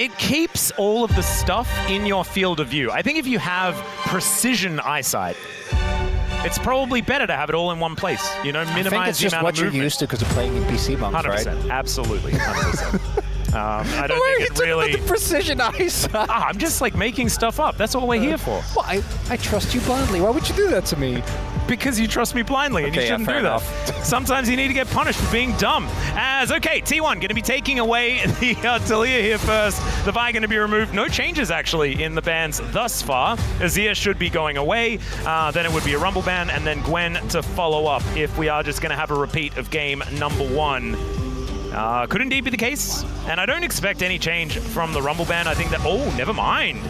it keeps all of the stuff in your field of view. I think if you have precision eyesight, it's probably better to have it all in one place. You know, minimize the amount of movement. I think it's just what you're used to because of playing in PC bunks, 100%, right? Absolutely, 100%. I don't think it really... the precision eyesight? I'm just like making stuff up. That's all we're here for. Well, I trust you blindly. Why would you do that to me? Because you trust me blindly, and you shouldn't do that. Sometimes you need to get punished for being dumb. Okay, T1 going to be taking away the Talia here first. The Vi going to be removed. No changes, actually, in the bans thus far. Azir should be going away. Then it would be a Rumble ban, and then Gwen to follow up if we are just going to have a repeat of game number 1. Could indeed be the case, and I don't expect any change from the Rumble ban. I think that... Oh, never mind.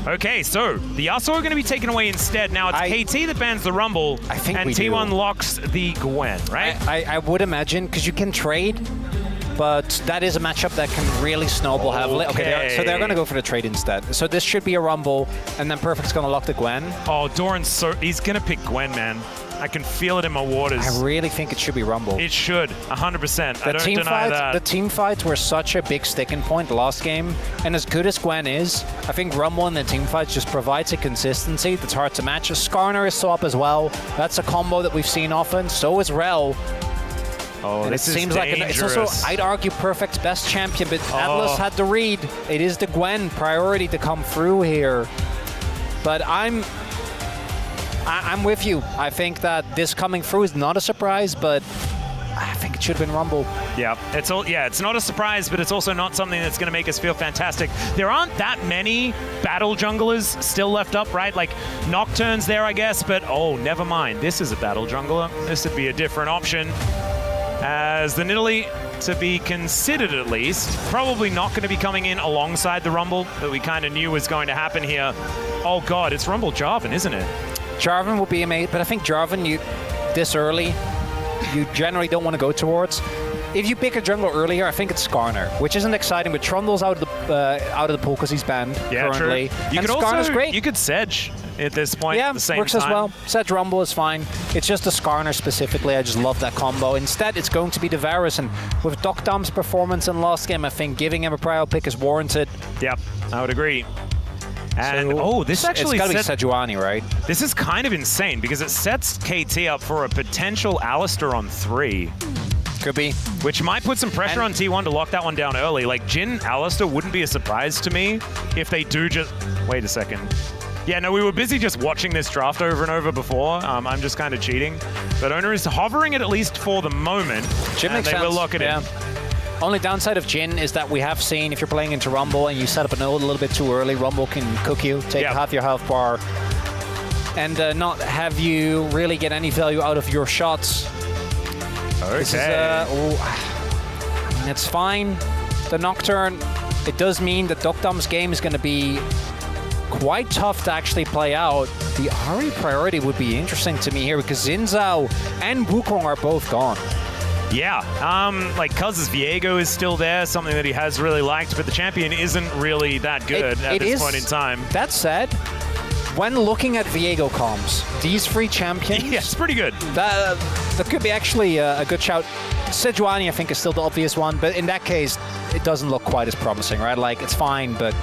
Okay, so the Yasuo are going to be taken away instead. Now it's KT that bans the Rumble, and T1 locks the Gwen, right? I would imagine, because you can trade, but that is a matchup that can really snowball heavily. Okay, so they're going to go for the trade instead. So this should be a Rumble, and then Perfect's going to lock the Gwen. Oh, Doran's he's going to pick Gwen, man. I can feel it in my waters. I really think it should be Rumble. It should, 100%. I don't deny that. The team fights were such a big sticking point last game, and as good as Gwen is, I think Rumble in the team fights just provides a consistency that's hard to match. Skarner is so up as well. That's a combo that we've seen often. So is Rel. Oh, and this it seems dangerous. Like it's also, I'd argue, Perfect's best champion, but Atlas had the read. It is the Gwen priority to come through here. But I'm with you. I think that this coming through is not a surprise, but I think it should have been Rumble. Yeah, it's not a surprise, but it's also not something that's going to make us feel fantastic. There aren't that many battle junglers still left up, right? Like Nocturne's there, I guess, but oh, never mind. This is a battle jungler. This would be a different option. As the Nidalee, to be considered at least, probably not going to be coming in alongside the Rumble that we kind of knew was going to happen here. Oh God, it's Rumble Jarvan, isn't it? Jarvan will be amazing, but I think Jarvan, this early, you generally don't want to go towards. If you pick a jungler earlier, I think it's Skarner, which isn't exciting, but Trundle's out of the pool because he's banned currently. True. You and could Skarner's also, great. You could Sedge at this point at the same works time. As well. Sedge Rumble is fine. It's just the Skarner specifically. I just love that combo. Instead, it's going to be the Varus, and with Doc Dom's performance in last game, I think giving him a prior pick is warranted. Yep, I would agree. And so, this actually it's got to be Sejuani, right? This is kind of insane because it sets KT up for a potential Alistar on 3. Could be. Which might put some pressure on T1 to lock that one down early. Like, Jhin Alistar wouldn't be a surprise to me if they do just... Wait a second. Yeah, no, we were busy just watching this draft over and over before. I'm just kind of cheating. But Owner is hovering it at least for the moment. Jhin makes sense. Will lock it in. Only downside of Jhin is that we have seen if you're playing into Rumble and you set up a node a little bit too early, Rumble can cook you, take half your health bar, and not have you really get any value out of your shots. Okay. This is, it's fine. The Nocturne, it does mean that Doc Dom's game is going to be quite tough to actually play out. The Ahri priority would be interesting to me here because Xin Zhao and Wukong are both gone. Yeah, like Cuz's Viego is still there, something that he has really liked, but the champion isn't really that good at this point in time. That said, when looking at Viego comps, these three champions... Yeah, it's pretty good. That could be actually a good shout. Sejuani, I think, is still the obvious one, but in that case, it doesn't look quite as promising, right? Like, it's fine, but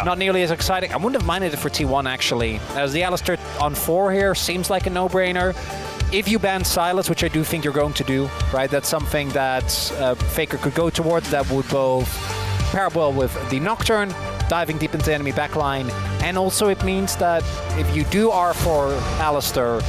not nearly as exciting. I wouldn't have minded it for T1, actually. As the Alistar on 4 here seems like a no-brainer. If you ban Sylas, which I do think you're going to do, right? That's something that Faker could go towards. That would both pair well with the Nocturne, diving deep into the enemy backline, and also it means that if you do R4 Alistar,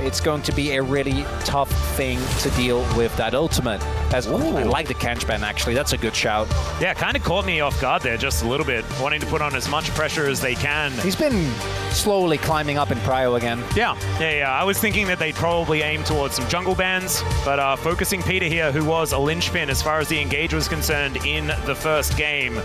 it's going to be a really tough thing to deal with that ultimate. I like the Kench ban, actually. That's a good shout. Yeah, kind of caught me off guard there just a little bit, wanting to put on as much pressure as they can. He's been slowly climbing up in prio again. Yeah. I was thinking that they'd probably aim towards some jungle bans, but focusing Peter here, who was a linchpin as far as the engage was concerned in the first game,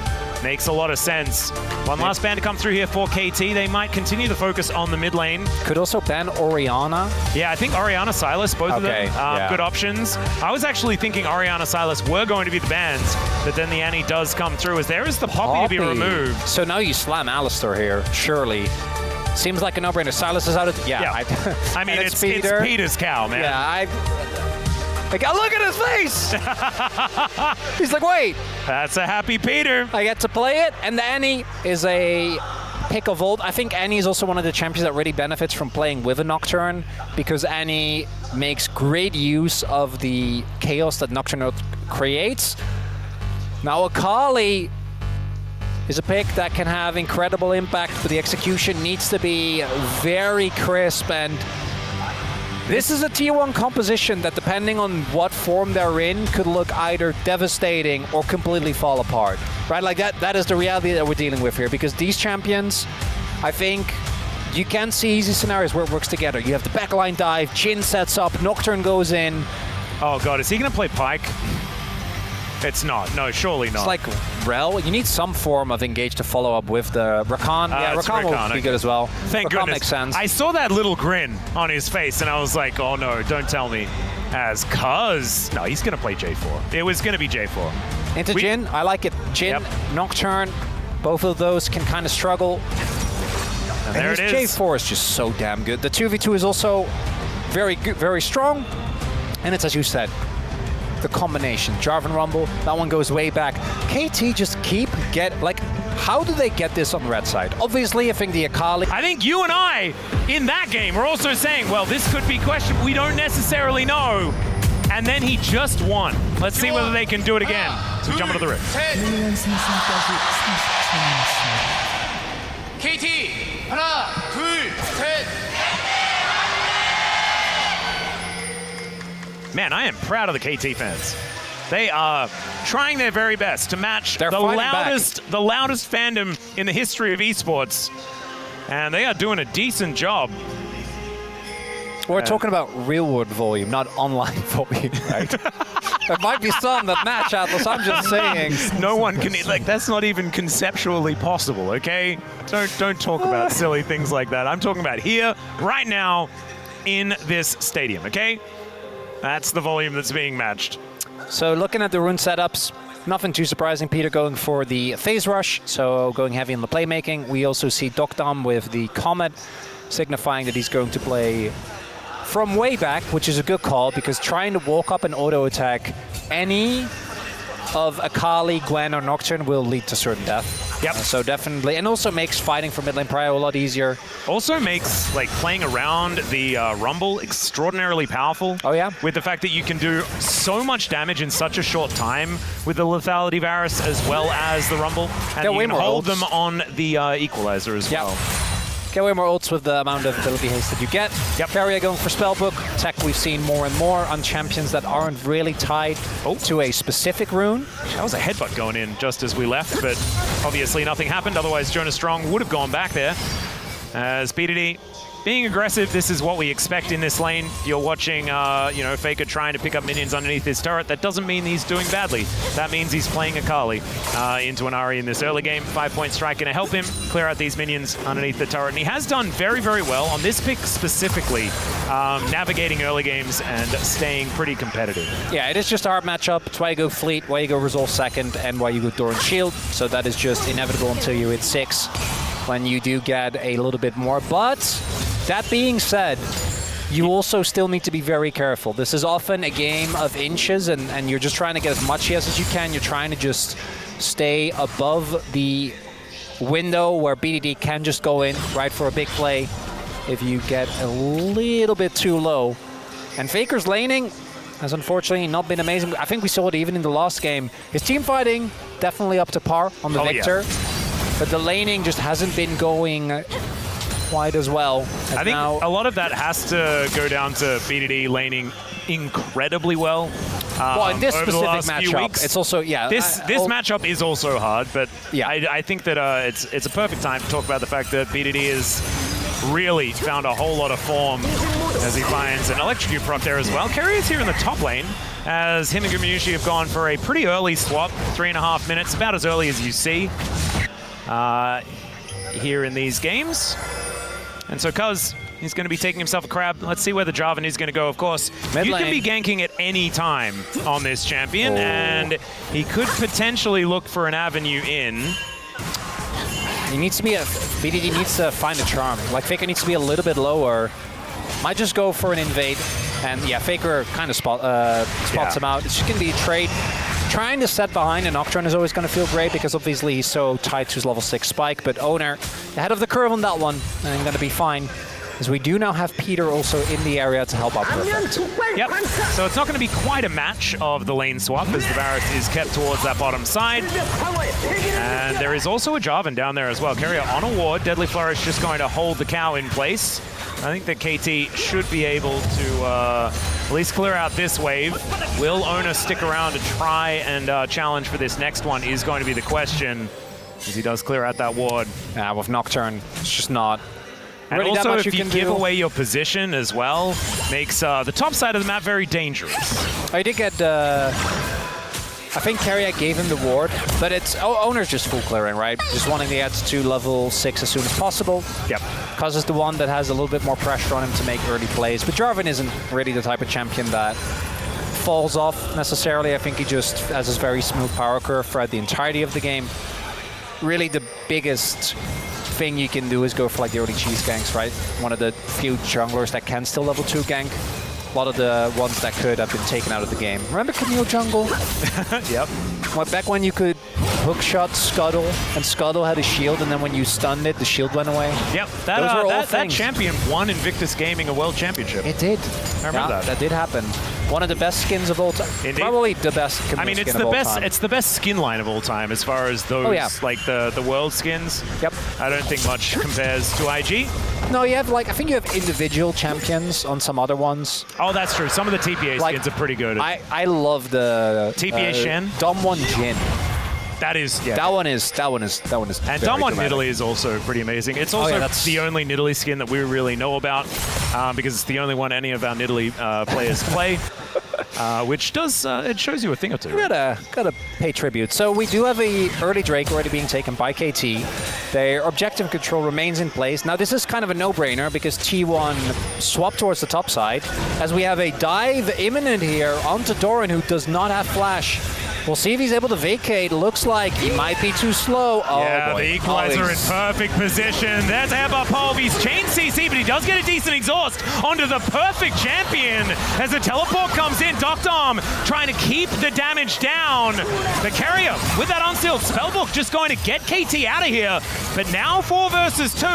makes a lot of sense. One last ban to come through here for KT. They might continue to focus on the mid lane. Could also ban Orianna. Yeah, I think Orianna, Sylas, both of them, good options. I was actually thinking Orianna, Sylas were going to be the bans, but then the Annie does come through as there is the Poppy to be removed. So now you slam Alistar here, surely. Seems like a no-brainer. Sylas is out of... I mean, it's Peter's cow, man. Yeah, Like, oh, look at his face! He's like, wait. That's a happy Peter. I get to play it, and the Annie is a pick of old. I think Annie is also one of the champions that really benefits from playing with a Nocturne, because Annie makes great use of the chaos that Nocturne creates. Now, Akali is a pick that can have incredible impact, but the execution needs to be very crisp, and this is a T1 composition that, depending on what form they're in, could look either devastating or completely fall apart, right? Like that is the reality that we're dealing with here, because these champions, I think, you can see easy scenarios where it works together. You have the backline dive, Jhin sets up, Nocturne goes in. Oh god, is he gonna play Pyke? It's not. No, surely not. It's like Rel. You need some form of engage to follow up with the Rakan. Yeah, Rakan will be good as well. Thank Rakan goodness. Makes sense. I saw that little grin on his face, and I was like, oh no, don't tell me. No, he's going to play J4. It was going to be J4. Into Jhin, I like it. Jhin, Nocturne, both of those can kind of struggle. And there it is. J4 is just so damn good. The 2v2 is also very good, very strong. And it's, as you said, the combination. Jarvan Rumble, that one goes way back. KT just how do they get this on the red side? Obviously, I think the Akali... I think you and I, in that game, were also saying, well, this could be questionable. We don't necessarily know. And then he just won. Let's see whether they can do it again. So jump into the rift. KT, 하나, 둘, 셋. Man, I am proud of the KT fans. They are trying their very best to match the loudest fandom in the history of esports. And they are doing a decent job. We're talking about real-world volume, not online volume, right? There might be some that match, Atlas. I'm just saying. No one can, that's not even conceptually possible, okay? Don't talk about silly things like that. I'm talking about here, right now, in this stadium, okay? That's the volume that's being matched. So looking at the rune setups, nothing too surprising. Peter going for the phase rush, so going heavy in the playmaking. We also see Dokdam with the Comet, signifying that he's going to play from way back, which is a good call, because trying to walk up and auto attack any of Akali, Gwen, or Nocturne will lead to certain death. Yep. So definitely, and also makes fighting for mid lane prio a lot easier. Also makes playing around the Rumble extraordinarily powerful. Oh yeah. With the fact that you can do so much damage in such a short time with the lethality Varus as well as the Rumble, and you can hold them on the equalizer as well. Get way more ults with the amount of ability haste that you get. Carrier going for Spellbook. Tech we've seen more and more on champions that aren't really tied to a specific rune. That was a headbutt going in just as we left, but obviously nothing happened. Otherwise, Jonas Strong would have gone back there. As BDD being aggressive, this is what we expect in this lane. You're watching, Faker trying to pick up minions underneath his turret. That doesn't mean he's doing badly. That means he's playing Akali into an Ahri in this early game. 5-point strike going to help him clear out these minions underneath the turret. And he has done very, very well on this pick specifically, navigating early games and staying pretty competitive. Yeah, it is just a hard matchup. It's why you go Fleet, why you go Resolve second, and why you go Doran Shield. So that is just inevitable until you hit 6, when you do get a little bit more. But that being said, you also still need to be very careful. This is often a game of inches, and you're just trying to get as much CS as you can. You're trying to just stay above the window where BDD can just go in, right, for a big play if you get a little bit too low. And Faker's laning has unfortunately not been amazing. I think we saw it even in the last game. His team fighting definitely up to par on the Victor. Yeah. But the laning just hasn't been going quite as well. I think a lot of that has to go down to BDD laning incredibly well. Well, in this specific matchup, it's also, This matchup is also hard, but I think that it's a perfect time to talk about the fact that BDD has really found a whole lot of form as he finds an electrocute proc there as well. Carrier's here in the top lane, as him and Gumushi have gone for a pretty early swap, 3.5 minutes, about as early as you see here in these games. And so Cuz, he's going to be taking himself a crab. Let's see where the Jarvan is going to go. Of course, you can be ganking at any time on this champion, and he could potentially look for an avenue in. He needs to be BDD needs to find a charm. Like, Faker needs to be a little bit lower. Might just go for an invade. And yeah, Faker kind of spots him out. It's just going to be a trade. Trying to set behind a Nocturne is always going to feel great because obviously he's so tied to his level 6 spike, but Owner ahead of the curve on that one, and going to be fine. As we do now have Peter also in the area to help out Perfect. Yep, so it's not going to be quite a match of the lane swap as the Barret is kept towards that bottom side. And there is also a Jarvan down there as well. Carrier on a ward, Deadly Flourish just going to hold the cow in place. I think that KT should be able to at least clear out this wave. Will Owner stick around to try and challenge for this next one is going to be the question, as he does clear out that ward. Yeah, with Nocturne, it's just not and really also, that much if you give away your position as well, makes the top side of the map very dangerous. I did get... I think Carrier gave him the ward, but it's Owner's just full clearing, right? Just wanting to get to level 6 as soon as possible. Yep. Because it's the one that has a little bit more pressure on him to make early plays. But Jarvan isn't really the type of champion that falls off necessarily. I think he just has this very smooth power curve throughout the entirety of the game. Really the biggest thing you can do is go for like the early cheese ganks, right? One of the few junglers that can still level 2 gank. A lot of the ones that could have been taken out of the game. Remember Camille Jungle? Yep. Well, back when you could hookshot Scuttle, and Scuttle had a shield, and then when you stunned it, the shield went away. Yep. That champion won Invictus Gaming a world championship. It did. I remember that. That did happen. One of the best skins of all time. Indeed. Probably the best skin I mean, it's of the all best. time. It's the best skin line of all time as far as those like the world skins. Yep. I don't think much compares to IG. No, you have like I think you have individual champions on some other ones. Oh, that's true. Some of the TPA skins are pretty good. I love the TPA Shen. Dom1 Jin. That is that one is. And Dom1 Nidalee is also pretty amazing. It's also the only Nidalee skin that we really know about because it's the only one any of our Nidalee players play. Which does it shows you a thing or two. We gotta pay tribute. So we do have a early Drake already being taken by KT. Their objective control remains in place. Now this is kind of a no-brainer because T1 swapped towards the top side as we have a dive imminent here onto Doran, who does not have flash. We'll see if he's able to vacate. Looks like he might be too slow. Oh, yeah, boy. The Equalizer in perfect position. There's Headbutt Pulve. He's chain CC, but he does get a decent exhaust onto the perfect champion as the teleport comes in. Doctom trying to keep the damage down. The Carrier with that unsealed spellbook just going to get KT out of here. But now 4 versus 2,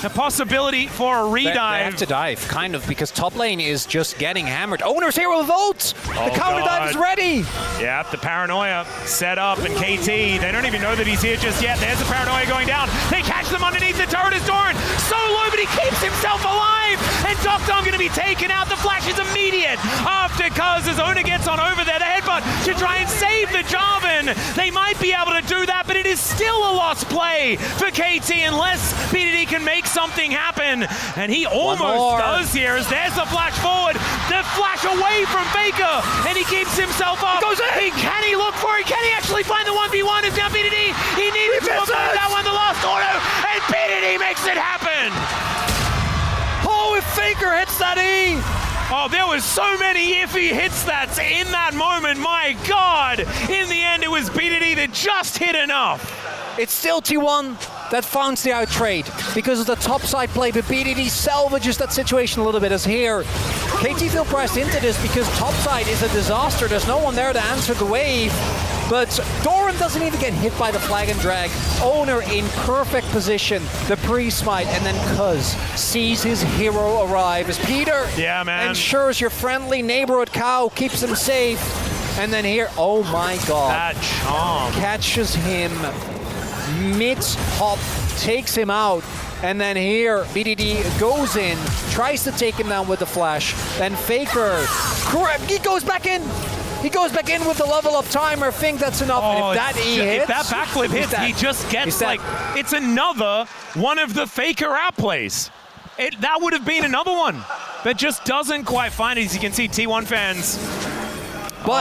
a possibility for a redive. They have to dive, kind of, because top lane is just getting hammered. Owner's Hero Volt! The counter dive is ready! Yeah, the Paranoia set up, and KT, they don't even know that he's here just yet. There's the Paranoia going down. They catch them underneath the turret as Doran. So low, but he keeps himself alive! And Doctom going to be taken out. The flash is immediate after Cuz as Owner gets on over there. The headbutt to try and save the Jarvan. They might be able to do that, but it is still a lost play for KT unless BDD can make something happen. And he almost does here as there's the flash forward. The flash away from Faker, and he keeps himself up. Goes in. Can he look for it? Can he actually find the 1v1? It's now BDD. He needs to avoid that one, the last auto, and BDD makes it happen. Oh, if Faker hits that E! Oh, there was so many iffy hits that's in that moment. My God. In the end, it was BDD that just hit enough. It's still T1 that finds the out trade because of the top side play, but BDD salvages that situation a little bit as here. KT feel pressed into this because top side is a disaster. There's no one there to answer the wave. But Doran doesn't even get hit by the flag and drag. Owner in perfect position. The pre-smite, and then Cuz sees his hero arrive as Peter ensures your friendly neighborhood cow keeps him safe. And then here, oh my God. That charm. Catches him mid-hop, takes him out. And then here, BDD goes in, tries to take him down with the flash. Then Faker, he goes back in. He goes back in with the level up timer. Think that's enough. Oh, if that E hits, if that backflip hits, he just gets like it's another one of the Faker outplays. That would have been another one, but just doesn't quite find it. As you can see, T1 fans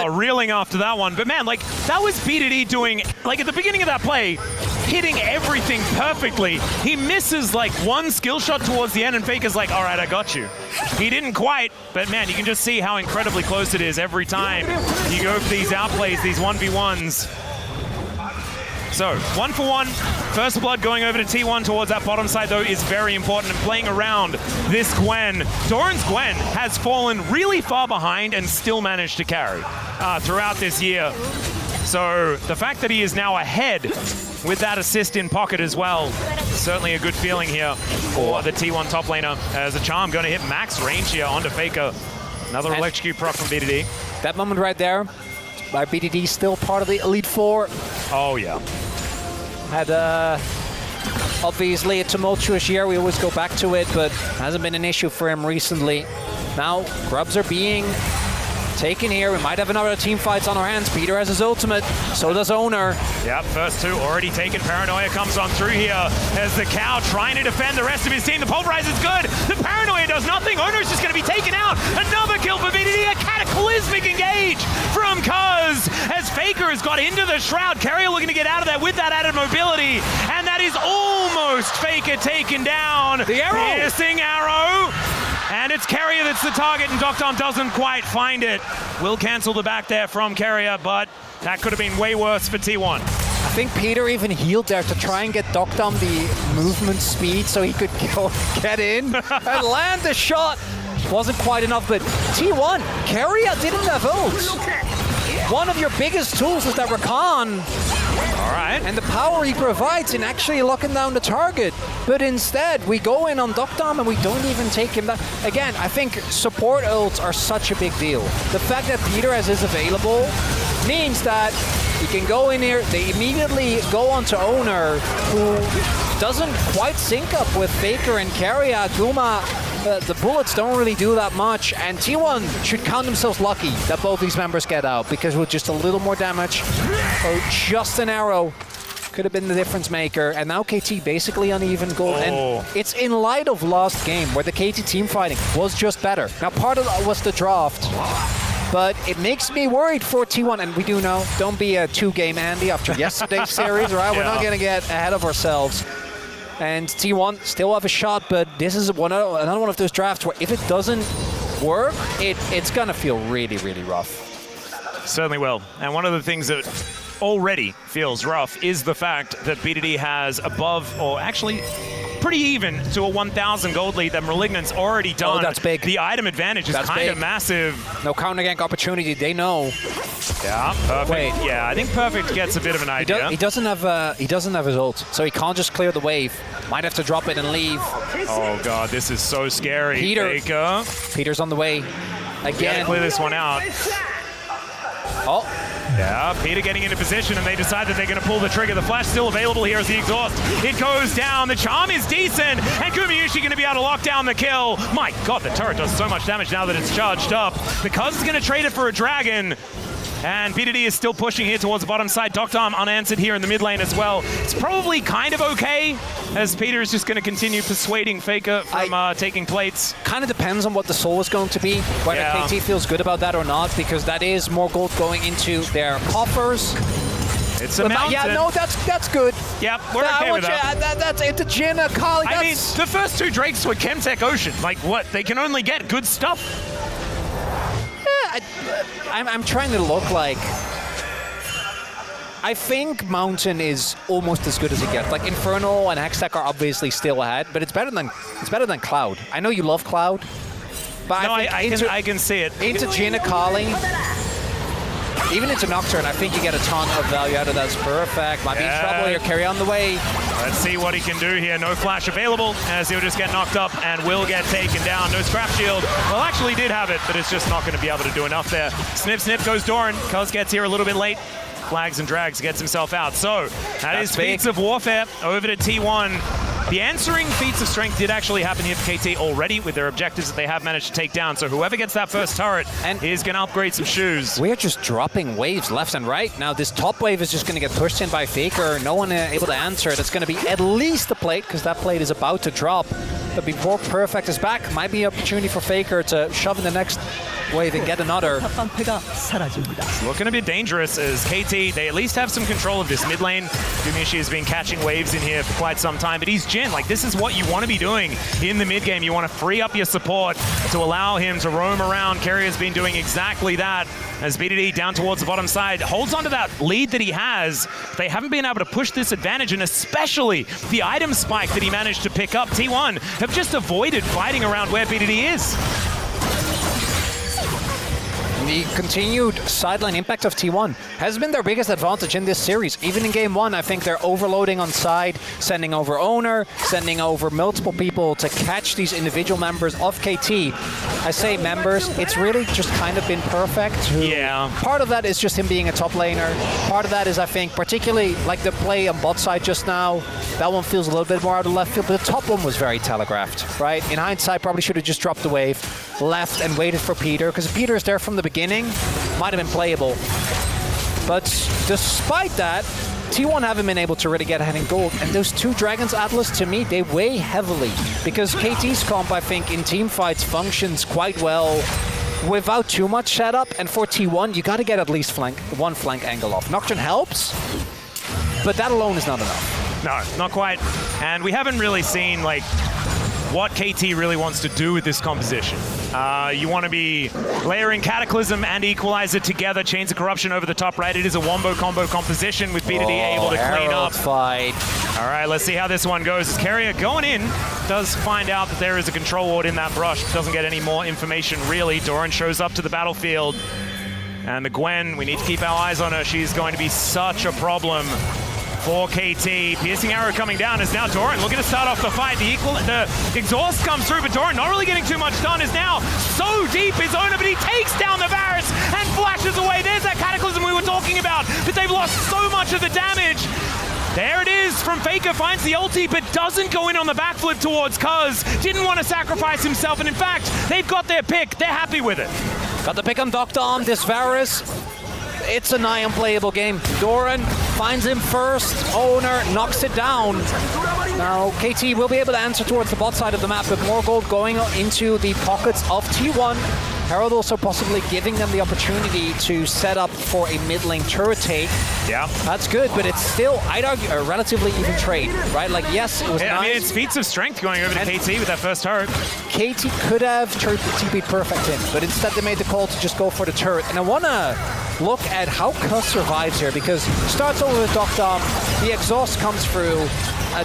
reeling after that one. But man, like that was BDD doing like at the beginning of that play, hitting everything perfectly. He misses like one skill shot towards the end, and Faker's like, all right, I got you. He didn't quite, but man, you can just see how incredibly close it is every time you go for these outplays, these 1v1s. So, 1 for 1. First blood going over to T1 towards that bottom side, though, is very important. And playing around this Gwen, Doran's Gwen has fallen really far behind and still managed to carry throughout this year. So, the fact that he is now ahead with that assist in pocket as well, certainly a good feeling here for the T1 top laner. As a charm going to hit max range here onto Faker. Another electrocute proc from BDD. That moment right there, by BDD still part of the Elite Four. Oh, yeah. Had obviously a tumultuous year. We always go back to it, but hasn't been an issue for him recently. Now, grubs are being taken here. We might have another team fights on our hands. Peter has his ultimate, so does Owner. Yep, first two already taken. Paranoia comes on through here as the Cow trying to defend the rest of his team. The Pulverize is good. The Paranoia does nothing. Owner's just going to be taken out. Another kill for BDD. A cataclysmic engage from Cuz as Faker has got into the Shroud. Carrier looking to get out of there with that added mobility. And that is almost Faker taken down. The arrow. Piercing arrow. And it's Carrier that's the target, and Doctom doesn't quite find it. Will cancel the back there from Carrier, but that could have been way worse for T1. I think Peter even healed there to try and get Doctom the movement speed so he could get in and land the shot. Wasn't quite enough, but T1, Carrier didn't have ult. One of your biggest tools is that Rakan. All right. And the power he provides in actually locking down the target. But instead, we go in on Doctom and we don't even take him down. Again, I think support ults are such a big deal. The fact that Peter has his available means that he can go in here. They immediately go on to Owner, who doesn't quite sync up with Faker and Carrier. Guma, the bullets don't really do that much, and T1 should count themselves lucky that both these members get out, because with just a little more damage or just an arrow could have been the difference maker. And now KT basically uneven gold, and it's in light of last game where the KT team fighting was just better. Now part of that was the draft, but it makes me worried for T1, and we do know, don't be a 2-game Andy after yesterday's series, right? We're not gonna get ahead of ourselves. And T1 still have a shot, but this is another one of those drafts where if it doesn't work, it's gonna feel really, really rough. Certainly will. And one of the things that already feels rough is the fact that BDD has above, or actually pretty even to a 1,000 gold lead that Malignant's already done. Oh, that's big. The item advantage is kind of massive. No counter gank opportunity, they know. Yeah, Perfect. Wait. Yeah, I think Perfect gets a bit of an idea. He doesn't have his ult, so he can't just clear the wave. Might have to drop it and leave. Oh god, this is so scary. Peter. Peter's on the way. Again. Gotta clear this one out. Oh. Yeah, Peter getting into position, and they decide that they're going to pull the trigger. The flash still available here as the exhaust. It goes down. The charm is decent, and Kumiyushi going to be able to lock down the kill. My god, the turret does so much damage now that it's charged up. The Cuz is going to trade it for a dragon. And BDD is still pushing here towards the bottom side. Doctom unanswered here in the mid lane as well. It's probably kind of okay, as Peter is just going to continue persuading Faker from taking plates. Kind of depends on what the soul is going to be, whether KT feels good about that or not, because that is more gold going into their coffers. It's a mountain. Yeah, no, that's good. Yep, we're okay with that. That's into Jin, Kali. I mean, the first two Drakes were Chemtech Ocean. Like, what? They can only get good stuff. I'm trying to look like... I think Mountain is almost as good as it gets. Like Inferno and Hextech are obviously still ahead, but it's better than Cloud. I know you love Cloud, but no, I can see it. Into Jin, Kali, even into Nocturne, I think you get a ton of value out of that. It's perfect. Might be in trouble here. Carry on the way. Let's see what he can do here. No flash available, as he'll just get knocked up and will get taken down. No scrap shield. Well, actually did have it, but it's just not going to be able to do enough there. Snip, snip goes Doran. Cuz gets here a little bit late. Flags and drags, gets himself out. So that is Feats of Warfare over to T1. The answering feats of strength did actually happen here for KT already with their objectives that they have managed to take down. So whoever gets that first turret is going to upgrade some shoes. We're just dropping waves left and right. Now this top wave is just going to get pushed in by Faker. No one able to answer it. It's going to be at least a plate, because that plate is about to drop. But before Perfect is back, might be an opportunity for Faker to shove in the next wave and get another. It's looking a bit dangerous as KT, they at least have some control of this mid lane. Gumishi has been catching waves in here for quite some time, but he's Jin. Like, this is what you want to be doing in the mid game. You want to free up your support to allow him to roam around. Carrier's been doing exactly that. as BDD down towards the bottom side holds onto that lead that he has. They haven't been able to push this advantage, and especially the item spike that he managed to pick up. T1 have just avoided fighting around where BDD is. The continued sideline impact of T1 has been their biggest advantage in this series. Even in game one, I think they're overloading on side, sending over Owner, sending over multiple people to catch these individual members of KT. I say members, it's really just kind of been perfect. Yeah. Part of that is just him being a top laner. Part of that is, I think, particularly like the play on bot side just now, that one feels a little bit more out of left field, but the top one was very telegraphed, right? In hindsight, probably should have just dropped the wave, left and waited for Peter, because if Peter is there from the beginning, might have been playable. But despite that, T1 haven't been able to really get ahead in gold. And those two Dragons Atlas, to me, they weigh heavily. Because KT's comp, I think, in team fights functions quite well without too much setup. And for T1, you got to get at least one flank angle off. Nocturne helps, but that alone is not enough. No, not quite. And we haven't really seen, like, what KT really wants to do with this composition. You want to be layering Cataclysm and Equalizer together, Chains of Corruption over the top right. It is a wombo combo composition with BDD able to clean up. Fight. All right, let's see how this one goes. As Carrier going in, does find out that there is a control ward in that brush. Doesn't get any more information, really. Doran shows up to the battlefield. And the Gwen, we need to keep our eyes on her. She's going to be such a problem for KT. Piercing arrow coming down is now Doran looking to start off the fight. The exhaust comes through, but Doran not really getting too much done. Is now so deep his owner, but he takes down the Varus and flashes away. There's that Cataclysm we were talking about, but they've lost so much of the damage. There it is from Faker, finds the ulti, but doesn't go in on the backflip towards Cuz. Didn't want to sacrifice himself, and in fact, they've got their pick. They're happy with it. Got the pick on Doctom, this Varus. It's a nigh unplayable game. Doran finds him first. Owner knocks it down. Now, KT will be able to answer towards the bot side of the map, but more gold going into the pockets of T1. Herald also possibly giving them the opportunity to set up for a mid lane turret take. Yeah. That's good, but it's still, I'd argue, a relatively even trade, right? Like, yes, it was nice. I mean, it's feats of strength going over to KT with that first turret. KT could have TP'd perfect in, but instead they made the call to just go for the turret. And I want to look at how Cuz survives here, because starts over with Doctom, the exhaust comes through,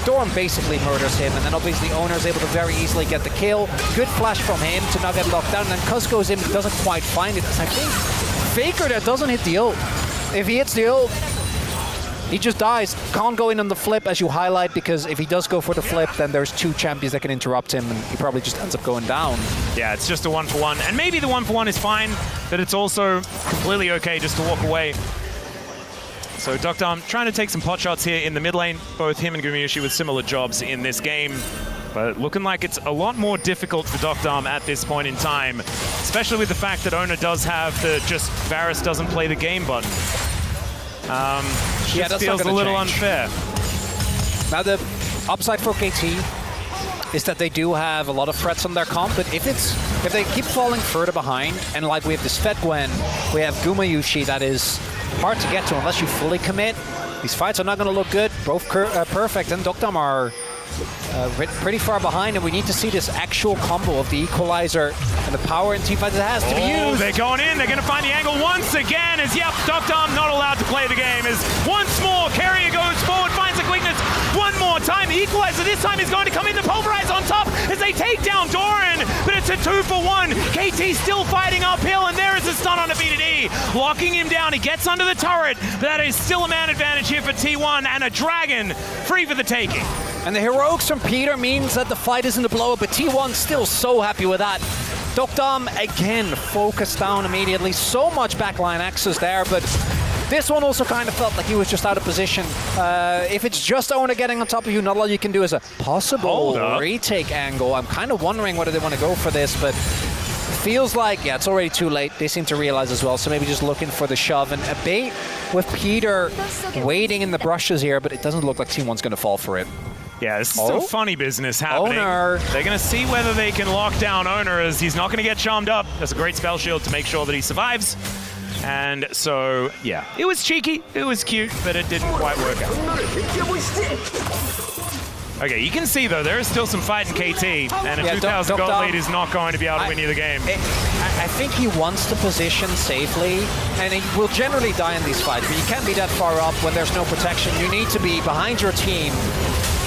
Doran basically murders him, and then obviously Owner is able to very easily get the kill. Good flash from him to not get locked down, and then Cuz goes in but doesn't quite find it. I think Faker there doesn't hit the ult. If he hits the ult, he just dies. Can't go in on the flip, as you highlight, because if he does go for the flip, then there's two champions that can interrupt him, and he probably just ends up going down. Yeah, it's just a 1-for-1. And maybe the 1-for-1 is fine, but it's also completely okay just to walk away. So Doctom trying to take some pot shots here in the mid lane. Both him and Gumayushi with similar jobs in this game. But looking like it's a lot more difficult for Doctom at this point in time, especially with the fact that Owner does have the just Varus doesn't play the game button. Yeah, that feels a little unfair. Now the upside for KT is that they do have a lot of threats on their comp, but if they keep falling further behind, and like we have this Fed Gwen, we have Gumayushi that is hard to get to unless you fully commit. These fights are not going to look good. Both perfect and Doctom are pretty far behind, and we need to see this actual combo of the Equalizer and the power and team fight that has to be used. They're going in. They're going to find the angle once again as, yep, Doctom not allowed to play the game. As once more, Carrier goes forward, finds the quickness one more time. The Equalizer this time is going to come in to pulverize on top as they take down Doran, but it's a 2-for-1. KT still fighting uphill, and there is a stun on a BDD. Locking him down. He gets under the turret. That is still a man advantage here for T1, and a Dragon free for the taking. And the heroics from Peter means that the fight isn't a blow-up, but T1's still so happy with that. Doctom, again, focused down immediately. So much backline access there, but this one also kind of felt like he was just out of position. If it's just Owner getting on top of you, not all you can do is a possible retake angle. I'm kind of wondering whether they want to go for this, but feels like, yeah, it's already too late. They seem to realize as well, so maybe just looking for the shove. And a bait with Peter waiting in the brushes here, but it doesn't look like T1's going to fall for it. Yeah, this is still funny business happening. Owner. They're going to see whether they can lock down Owner, as he's not going to get charmed up. That's a great spell shield to make sure that he survives. And so, yeah, it was cheeky, it was cute, but it didn't quite work out. Okay, you can see, though, there is still some fight in KT, and a 2,000 gold lead is not going to be able to win you the game. I think he wants to position safely, and he will generally die in these fights, but you can't be that far up when there's no protection. You need to be behind your team,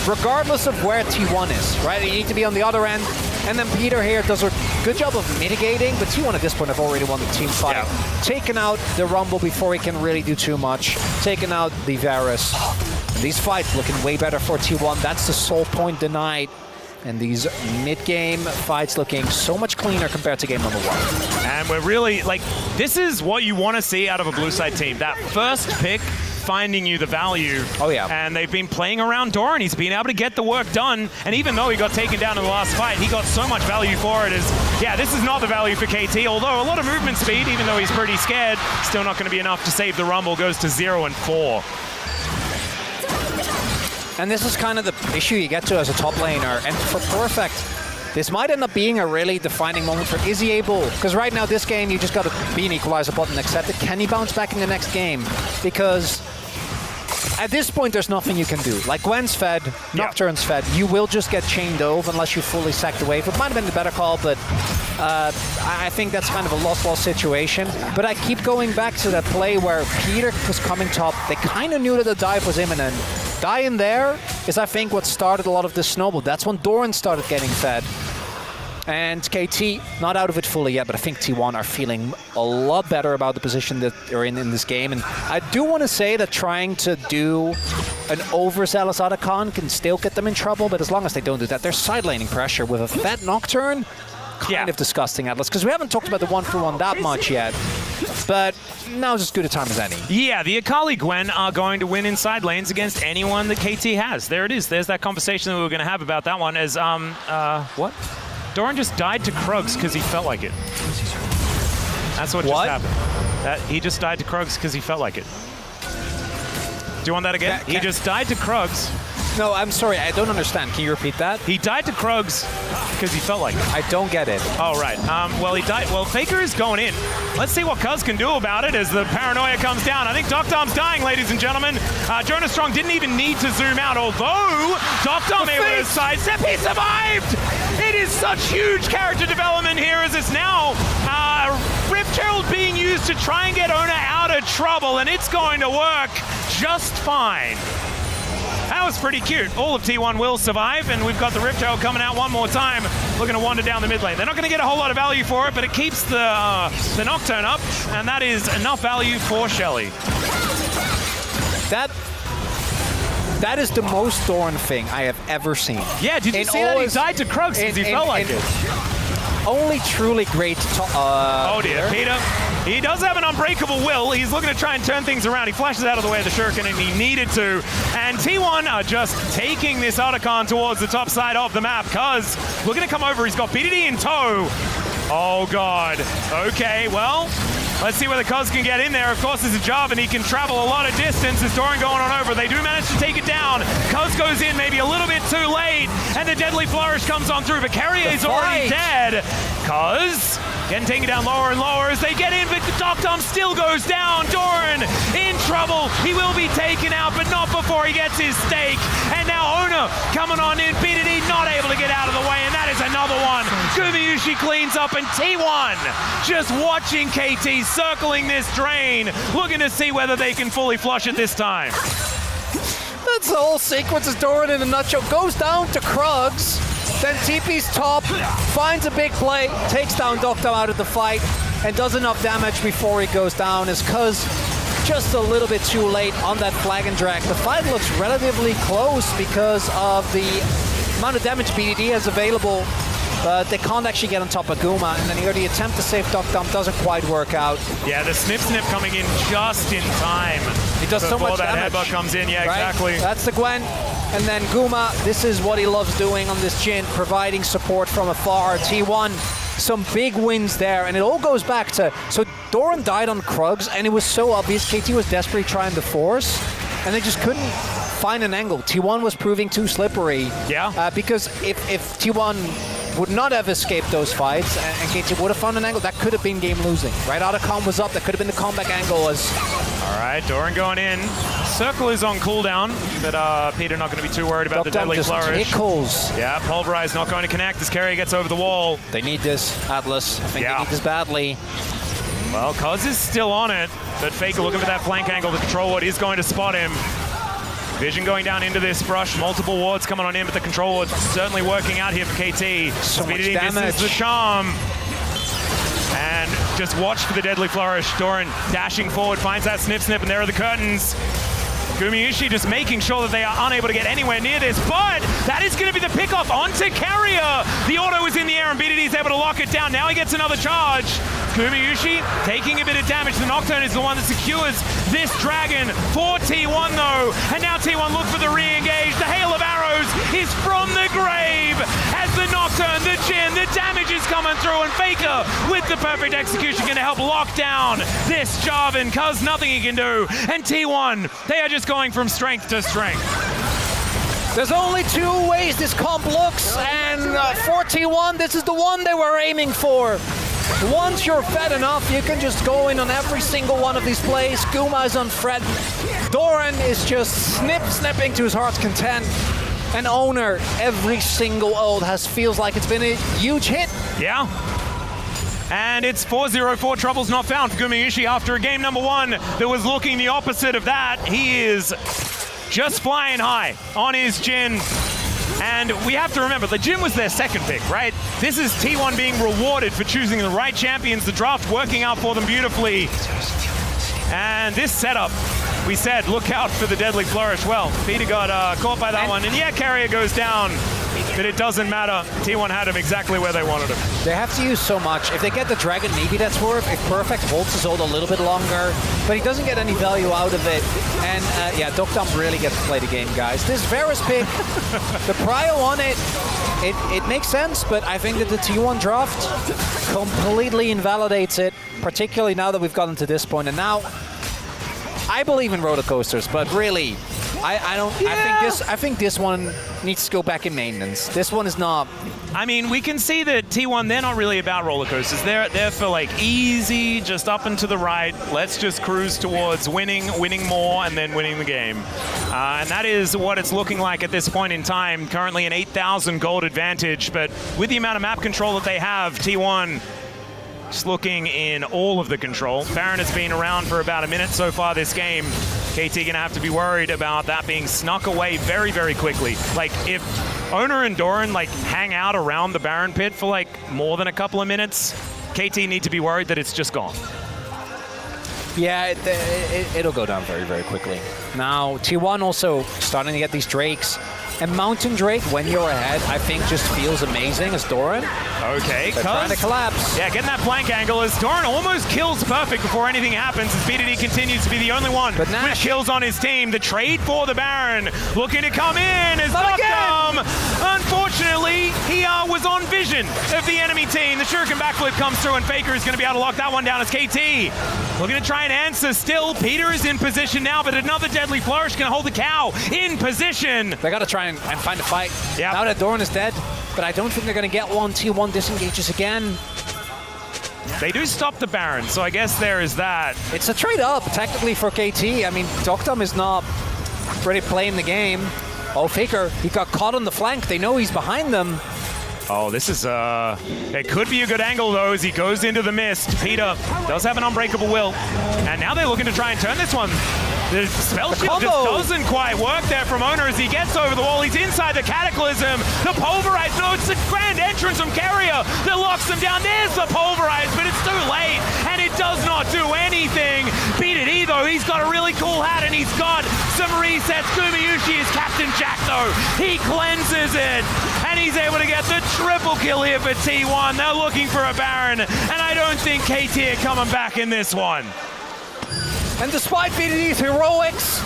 regardless of where T1 is, right? You need to be on the other end, and then Peter here does a good job of mitigating, but T1 at this point have already won the team fight. Yeah. Taken out the Rumble before he can really do too much, taken out the Varus. And these fights looking way better for T1. That's the soul point denied. And these mid-game fights looking so much cleaner compared to game number 1. And we're really, like, this is what you want to see out of a blue side team. That first pick finding you the value. Oh, yeah. And they've been playing around Doran. He's been able to get the work done. And even though he got taken down in the last fight, he got so much value for it. Yeah, this is not the value for KT, although a lot of movement speed, even though he's pretty scared, still not going to be enough to save the Rumble. Goes to 0 and 4. And this is kind of the issue you get to as a top laner. And for Perfect, this might end up being a really defining moment for is he able? Because right now, this game, you just got to be an equalizer button accepted. Can he bounce back in the next game? Because at this point, there's nothing you can do. Like Gwen's fed, Nocturne's fed. You will just get chained over unless you fully sack the wave. It might have been the better call, but I think that's kind of a lost situation. But I keep going back to that play where Peter was coming top. They kind of knew that the dive was imminent. Die in there is, I think, what started a lot of this snowball. That's when Doran started getting fed. And KT, not out of it fully yet, but I think T1 are feeling a lot better about the position that they're in this game. And I do want to say that trying to do an overzealous Otacon can still get them in trouble, but as long as they don't do that, they're side laning pressure with a fed Nocturne. Kind of disgusting, Atlas, because we haven't talked about the 1-for-1 that much yet. But now's as good a time as any. Yeah, the Akali Gwen are going to win in side lanes against anyone that KT has. There it is. There's that conversation that we were going to have about that one as, what? Doran just died to Krugs because he felt like it. That's what just happened. He just died to Krugs because he felt like it. Do you want that again? He just died to Krugs. No, I'm sorry, I don't understand. Can you repeat that? He died to Krugs because he felt like it. I don't get it. Oh, right. Well, he died. Well, Faker is going in. Let's see what Cuz can do about it as the paranoia comes down. I think Doctom's dying, ladies and gentlemen. Jonas Strong didn't even need to zoom out, although Doctom able to sidestep. He survived! It is such huge character development here as it's now Rift Herald being used to try and get Ona out of trouble, and it's going to work just fine. That was pretty cute. All of T1 will survive, and we've got the Rift Herald coming out one more time, looking to wander down the mid lane. They're not going to get a whole lot of value for it, but it keeps the Nocturne up, and that is enough value for Shelly. That is the most Doran thing I have ever seen. Yeah, did you see that? He died to Krugs because he felt like it. Only truly great. Oh dear, Peter. He does have an unbreakable will. He's looking to try and turn things around. He flashes out of the way of the Shuriken, and he needed to. And T1 are just taking this Otacon towards the top side of the map. Cuz we're going to come over. He's got BDD in tow. Oh, God. Okay, well, let's see whether Cuz can get in there. Of course, there's a job, and he can travel a lot of distance. As Doran going on over. They do manage to take it down. Cuz goes in maybe a little bit too late, and the Deadly Flourish comes on through, but Carrier's already dead. Cuz getting taken down lower and lower as they get in, but Doctom still goes down. Doran in trouble. He will be taken out, but not before he gets his stake. And now Ona coming on in. BDD not able to get out of the way, and that is another one. Gumayushi cleans up, and T1 just watching KT circling this drain, looking to see whether they can fully flush it this time. That's the whole sequence as Doran in a nutshell. Goes down to Krugs. Then TP's top, finds a big play, takes down Doctom out of the fight, and does enough damage before he goes down. As Cuz just a little bit too late on that flag and drag. The fight looks relatively close because of the amount of damage BDD has available, but they can't actually get on top of Guma, and then here the attempt to save Doctom doesn't quite work out. Yeah, the snip coming in just in time. He does so much damage. Before that headbutt comes in, yeah, right? exactly. That's the Gwen. And then Guma, this is what he loves doing on this Jhin, providing support from afar. T1, some big wins there, and it all goes back to, so Doran died on Krugs, and it was so obvious KT was desperately trying to force, and they just couldn't find an angle. T1 was proving too slippery. Yeah. Because if T1 would not have escaped those fights, and KT would have found an angle, that could have been game losing, right? Otacon was up, that could have been the comeback angle as... All right, Doran going in. Circle is on cooldown, but Peter not going to be too worried about the deadly flourish. Tickles. Yeah, Pulverize not going to connect as Carrier gets over the wall. They need this, Atlas. I think they need this badly. Well, Cuz is still on it, but Faker looking for that flank angle. The control ward is going to spot him. Vision going down into this brush, multiple wards coming on in, but the control ward's certainly working out here for KT. So much damage. This is the charm. And just watch for the deadly flourish. Doran dashing forward, finds that snip, and there are the curtains. Gumayusi just making sure that they are unable to get anywhere near this, but that is going to be the pickoff onto Carrier. The auto is in the air and BDD is able to lock it down. Now he gets another charge. Gumayusi taking a bit of damage. The Nocturne is the one that secures this Dragon for T1 though. And now T1 look for the re-engage. The hail of arrows is from the grave as the Nocturne, the Jhin, the damage is coming through, and Faker with the perfect execution going to help lock down this Jarvan, cuz nothing he can do. And T1, they are just going from strength to strength. There's only two ways this comp looks, and for T1, this is the one they were aiming for. Once you're fed enough, you can just go in on every single one of these plays. Guma is on Fred. Doran is just snipping to his heart's content. And Owner, every single ult feels like it's been a huge hit. Yeah. And it's 4-0-4, troubles not found for Gumayusi after a game number one that was looking the opposite of that. He is just flying high on his Jhin. And we have to remember, the Jhin was their second pick, right? This is T1 being rewarded for choosing the right champions, the draft working out for them beautifully. And this setup, we said, look out for the deadly flourish. Well, Peter got caught by that one. And yeah, Carrier goes down, but it doesn't matter. T1 had him exactly where they wanted him. They have to use so much. If they get the Dragon, maybe that's worth. If Perfect holds his ult a little bit longer, but he doesn't get any value out of it. And yeah, Dokdam really gets to play the game, guys. This Varus pick, the prio on it, it makes sense, but I think that the T1 draft completely invalidates it, particularly now that we've gotten to this point. And now, I believe in roller coasters, but really, I don't. Yeah. I think this one needs to go back in maintenance. This one is not. I mean, we can see that T1, they're not really about roller coasters. They're for like easy, just up and to the right. Let's just cruise towards winning more, and then winning the game. And that is what it's looking like at this point in time. Currently an 8,000 gold advantage, but with the amount of map control that they have, T1 just looking in all of the control. Baron has been around for about a minute so far this game. KT gonna have to be worried about that being snuck away very, very quickly. Like, if Owner and Doran like hang out around the Baron pit for like more than a couple of minutes, KT need to be worried that it's just gone. Yeah, it'll go down very, very quickly. Now, T1 also starting to get these Drakes. And Mountain Drake, when you're ahead, I think just feels amazing as Doran. Okay, they're trying to collapse. Yeah, getting that flank angle as Doran almost kills Perfect before anything happens, as BDD continues to be the only one with kills on his team. The trade for the Baron looking to come in as Dokdam. Unfortunately, he was on vision of the enemy team. The Shuriken backflip comes through, and Faker is going to be able to lock that one down as KT. Looking to try and answer still. Peter is in position now, but another deadly flourish can hold the cow in position. They got to try and find a fight. Yep. Now that Doran is dead, but I don't think they're going to get one. T1 disengages again. They do stop the Baron, so I guess there is that. It's a trade-up, technically, for KT. I mean, Dokdam is not really playing the game. Oh, Faker, he got caught on the flank. They know he's behind them. Oh, this is, it could be a good angle, though, as he goes into the mist. Peter does have an unbreakable will, and now they're looking to try and turn this one. The spell shield just doesn't quite work there from Owner as he gets over the wall. He's inside the Cataclysm. The Pulverize, no, it's the grand entrance from Carrier that locks him down. There's the Pulverize, but it's too late, and it does not do anything. BDD, though, he's got a really cool hat, and he's got some resets. Gumayusi is Captain Jack, though. He cleanses it, and he's able to get the triple kill here for T1. They're looking for a Baron, and I don't think KT are coming back in this one. And despite BDD's heroics,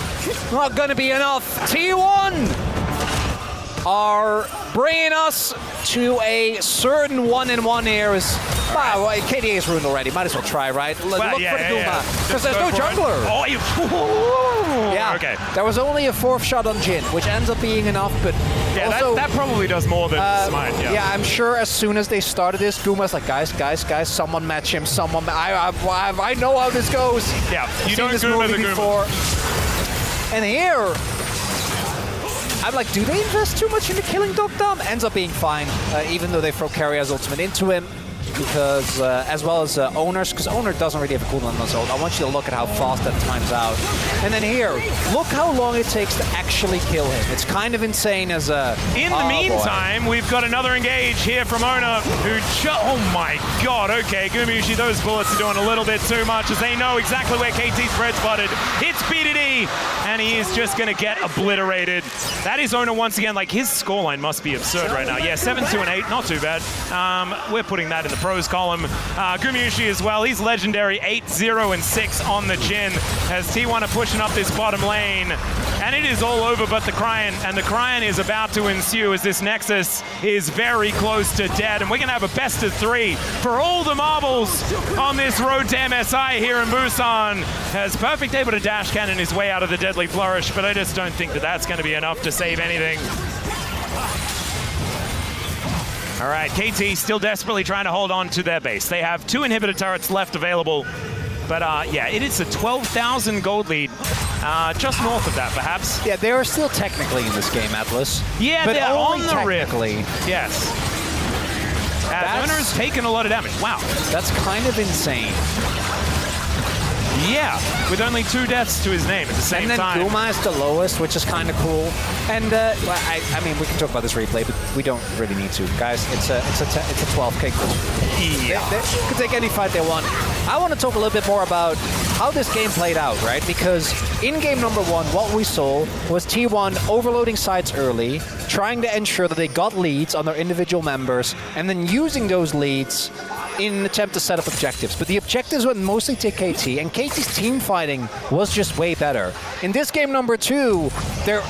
not going to be enough. T1 are bringing us to a certain 1-in-1 here. Wow, KDA is ruined already. Might as well try, right? Look for the Guma, because there's no jungler. Oh, yeah, okay. There was only a 4th shot on Jhin, which ends up being enough, but yeah, also, that probably does more than Smite. Yeah, I'm sure as soon as they started this, Guma's like, guys, someone match him, I know how this goes. Yeah, I've seen this movie before. And here, I'm like, do they invest too much into killing Dogdom? Ends up being fine, even though they throw Carrier's ultimate into him. Because, as well as Owners, because Owner doesn't really have a cooldown on his ult. I want you to look at how fast that times out. And then here, look how long it takes to actually kill him. It's kind of insane as a... In the meantime, we've got another engage here from Owner, who oh my god, okay, Gumushi, those bullets are doing a little bit too much, as they know exactly where KT's red spotted. It's BDD, and he is just going to get obliterated. That is Owner once again. Like, his scoreline must be absurd right now. Yeah, 7-2-8, not too bad. We're putting that in the pros column. Gumushi as well, he's legendary, 8-0-6 on the chin, as T1 are pushing up this bottom lane. And it is all over but the Cryon, and the Cryon is about to ensue as this Nexus is very close to dead. And we're going to have a best of 3 for all the marbles on this road to MSI here in Busan, as Perfect able to dash cannon his way out of the Deadly Flourish, but I just don't think that that's going to be enough to save anything. All right, KT still desperately trying to hold on to their base. They have 2 inhibitor turrets left available, but yeah, it is a 12,000 gold lead. Just north of that, perhaps. Yeah, they are still technically in this game, Atlas. Yeah, but they're on the rift. Technically. Yes. As Owner's taken a lot of damage. Wow. That's kind of insane. Yeah, with only 2 deaths to his name at the same time. And then Guma is the lowest, which is kind of cool. And I mean, we can talk about this replay, but we don't really need to, guys. It's a 12K cool. Yeah. They could take any fight they want. I want to talk a little bit more about how this game played out, right? Because in game number 1, what we saw was T1 overloading sites early, trying to ensure that they got leads on their individual members, and then using those leads in an attempt to set up objectives. But the objectives would mostly take KT, and KT's team fighting was just way better. In this game number 2, they're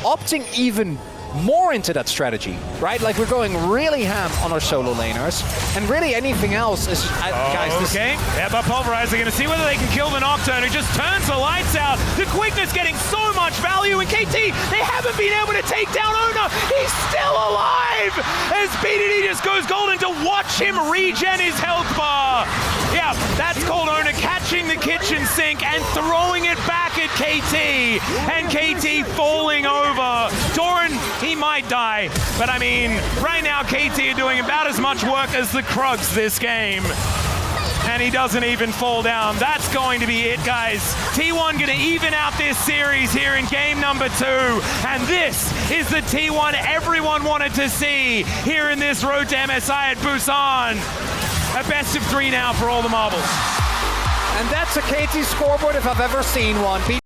opting even more into that strategy, right? Like, we're going really ham on our solo laners, and really anything else is... guys, this... Okay, yeah, but Pulverize, they're going to see whether they can kill the Nocturne, who just turns the lights out. The quickness getting so much value, and KT, they haven't been able to take down Owner. He's still alive, as BDD just goes golden to watch him regen his health bar. Yeah, that's called Owner catching the kitchen sink and throwing it back at KT, and KT falling over. Doran, he might die, but I mean, right now KT are doing about as much work as the Krugs this game. And he doesn't even fall down. That's going to be it, guys. T1 going to even out this series here in game number 2. And this is the T1 everyone wanted to see here in this road to MSI at Busan. A best of 3 now for all the marbles. And that's a KT scoreboard if I've ever seen one.